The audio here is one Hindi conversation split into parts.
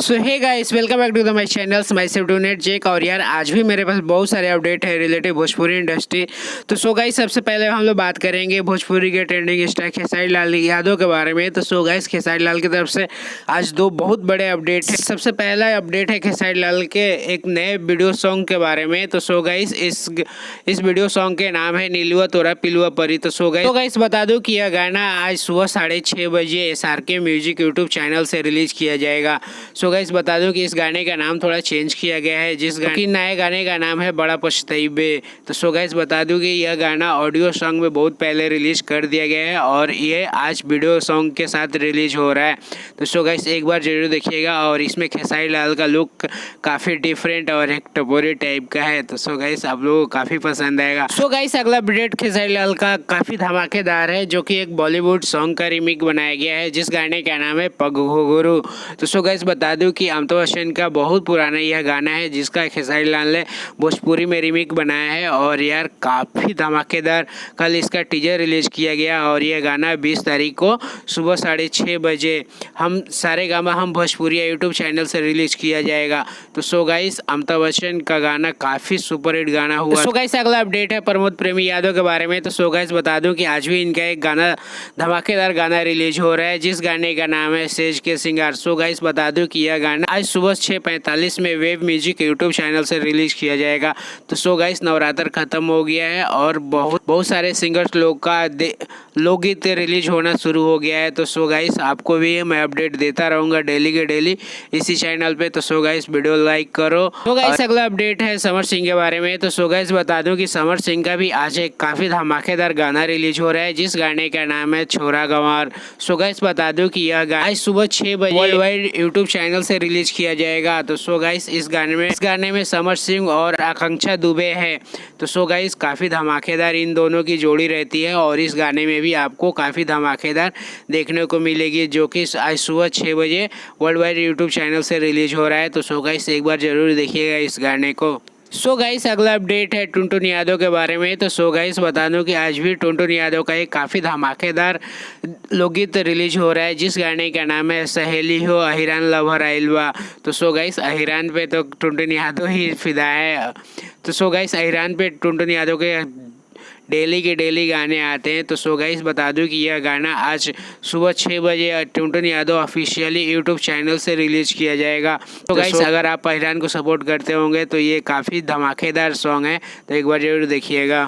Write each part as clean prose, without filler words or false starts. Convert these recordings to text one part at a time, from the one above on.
So hey guys, welcome back to the my channel my self donate जेक। और यार आज भी मेरे पास बहुत सारे अपडेट है रिलेटेड भोजपुरी इंडस्ट्री। तो सो गाइस सबसे पहले हम लोग बात करेंगे भोजपुरी के ट्रेंडिंग स्टार खेसारी लाल यादव के बारे में। तो सो गाइस खेसारी लाल की तरफ से आज दो बहुत बड़े अपडेट है। सबसे पहला अपडेट है खेसारी लाल के एक नए वीडियो सॉन्ग के बारे में। तो सो गाइस इस वीडियो सॉन्ग के नाम है नीलुआ तोरा पिलुआ परी। तो सो गाइस बता दूं कि यह गाना आज सुबह 6:30 बजे SRK म्यूजिक यूट्यूब चैनल से रिलीज किया जाएगा। सो गाइस बता दूं कि इस गाने का नाम थोड़ा चेंज किया गया है, जिस नए गाने का नाम है बड़ा पछतैबे। तो सो गाइस बता दूं कि यह गाना ऑडियो सॉन्ग में बहुत पहले रिलीज कर दिया गया है और ये आज वीडियो सॉन्ग के साथ रिलीज हो रहा है। तो सो गाइस एक बार जरूर देखिएगा। और इसमें खेसारी लाल का लुक काफ़ी डिफरेंट और एक टपोरी टाइप का है। तो सो गाइस आप लोगों को काफ़ी पसंद आएगा। सो गाइस अगला अपडेट खेसारी लाल का काफ़ी धमाकेदार है, जो कि एक बॉलीवुड सॉन्ग का रीमेक बनाया गया है, जिस गाने का नाम है पग हो गुरु। तो सो गाइस बता दूं कि अमिताभ बच्चन का बहुत पुराना यह गाना है, जिसका खेसारी लाल ने भोजपुरी में रीमेक बनाया है। और यार काफ़ी धमाकेदार कल इसका टीजर रिलीज किया गया और यह गाना 20 तारीख को सुबह 6:30 बजे हम सारेगामा हम भोजपुरी यूट्यूब चैनल से रिलीज किया जाएगा। तो सो गाइस अमिताभ बच्चन का गाना काफ़ी सुपरहिट गाना हुआ। सो गाइस अगला अपडेट है प्रमोद प्रेमी यादव के बारे में। तो सो गाइस बता दूं कि आज भी इनका एक गाना धमाकेदार गाना रिलीज हो रहा है, जिस गाने का नाम है सेज के सिंगार। सो गाइस बता दूं कि यह गाना आज सुबह 6:45 में वेब म्यूजिक यूट्यूब चैनल से रिलीज किया जाएगा। तो सो गाइस नवरात्र खत्म हो गया है और बहुत सारे सिंगर्स लोग का लोकगीत रिलीज होना शुरू हो गया है। तो सो गाइस आपको भी मैं अपडेट देता रहूंगा डेली के डेली इसी चैनल पे। तो सो गाइस वीडियो लाइक करो। तो गाइस अगला अपडेट है समर सिंह के बारे में। तो सो गाइस बता दूं कि समर सिंह का भी आज एक काफ़ी धमाकेदार गाना रिलीज हो रहा है, जिस गाने का नाम है छोरा गंवार। सो गाइस बता दूं कि यह गाना आज सुबह 6 बजे वर्ल्ड वाइड यूट्यूब चैनल से रिलीज किया जाएगा। तो सो गाइस इस गाने में समर सिंह और आकांक्षा दुबे है। तो सो गाइस काफ़ी धमाकेदार इन दोनों की जोड़ी रहती है और इस गाने में भी आपको काफ़ी धमाकेदार देखने को मिलेगी, जो कि आज सुबह 6 बजे वर्ल्ड वाइड यूट्यूब चैनल से रिलीज हो रहा है। तो सो गाइस एक बार जरूर देखिएगा इस गाने को। सो गाइस अगला अपडेट है टुनटुन यादव के बारे में। तो सो गाइस बता दूं कि आज भी टुनटुन यादव का एक काफ़ी धमाकेदार लोकगीत रिलीज हो रहा है, जिस गाने का नाम है सहेली हो अहिरान लवर आइलवा। तो सो गाइस अहिरान पे तो टुनटुन यादव ही फिदा है। तो सो गाइस अहिरान पे टुनटुन यादव के डेली के डेली गाने आते हैं। तो सो गाइस बता दूं कि यह गाना आज सुबह 6 बजे Tuntun Yadav officially YouTube channel से रिलीज किया जाएगा। तो गाइस अगर आप अहिरान को सपोर्ट करते होंगे तो ये काफ़ी धमाकेदार सॉन्ग है, तो एक बार जरूर देखिएगा।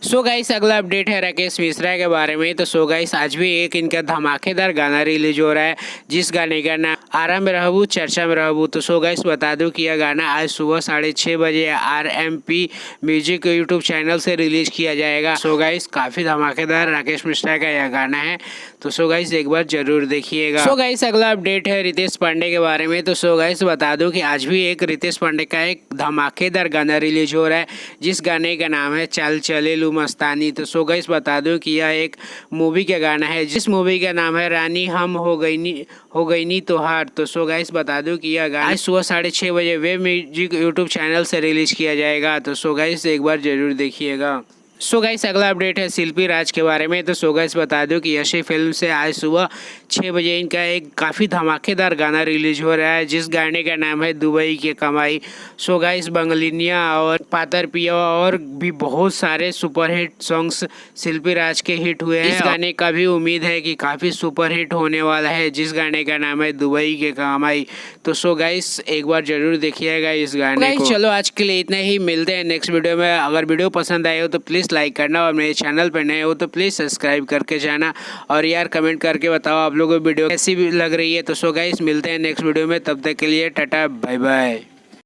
सो गाइस अगला अपडेट है राकेश मिश्रा के बारे में। तो सो गाइस आज भी एक इनका धमाकेदार गाना रिलीज हो रहा है, जिस गाने का नाम आराम में रहबू चर्चा में रहबू। तो सो गाइस बता दूं कि यह गाना आज सुबह 6:30 बजे RMP म्यूजिक यूट्यूब चैनल से रिलीज किया जाएगा। सो गाइस काफ़ी धमाकेदार राकेश मिश्रा का यह गाना है, तो सो गाइस एक बार जरूर देखिएगा। सो गाइस अगला अपडेट है रितेश पांडे के बारे में। तो सो गाइस बता दूं कि आज भी एक रितेश पांडे का एक धमाकेदार गाना रिलीज हो रहा है, जिस गाने का नाम है चल चले लू मस्तानी। तो सो गाइस बता दूं कि यह एक मूवी का गाना है, जिस मूवी का नाम है रानी हम हो गई नी तोहार। तो सो गाइस बता दूं कि यह गाना आज सुबह 6:30 बजे वेब म्यूजिक यूट्यूब चैनल से रिलीज किया जाएगा। तो सो गाइस एक बार जरूर देखिएगा। सो गाइस अगला अपडेट है शिल्पी राज के बारे में। तो सो गाइस बता दूं कि यशी फिल्म से आज सुबह 6 बजे इनका एक काफ़ी धमाकेदार गाना रिलीज हो रहा है, जिस गाने का नाम है दुबई की कमाई। सो गाइस बंगलिनिया और पातर पिया और भी बहुत सारे सुपरहिट सॉन्ग्स शिल्पी राज के हिट हुए हैं। इस गाने का भी उम्मीद है कि काफ़ी सुपरहिट होने वाला है, जिस गाने का नाम है दुबई की कमाई। तो सो गाइस एक बार जरूर देखिएगा इस गाने को। चलो आज के लिए इतना ही, मिलते हैं नेक्स्ट वीडियो में। अगर वीडियो पसंद आए हो तो प्लीज़ लाइक करना और मेरे चैनल पर नए हो तो प्लीज़ सब्सक्राइब करके जाना। और यार कमेंट करके बताओ आप लोगों को वीडियो कैसी भी लग रही है। तो सो गाइस मिलते हैं नेक्स्ट वीडियो में, तब तक के लिए टाटा बाय बाय।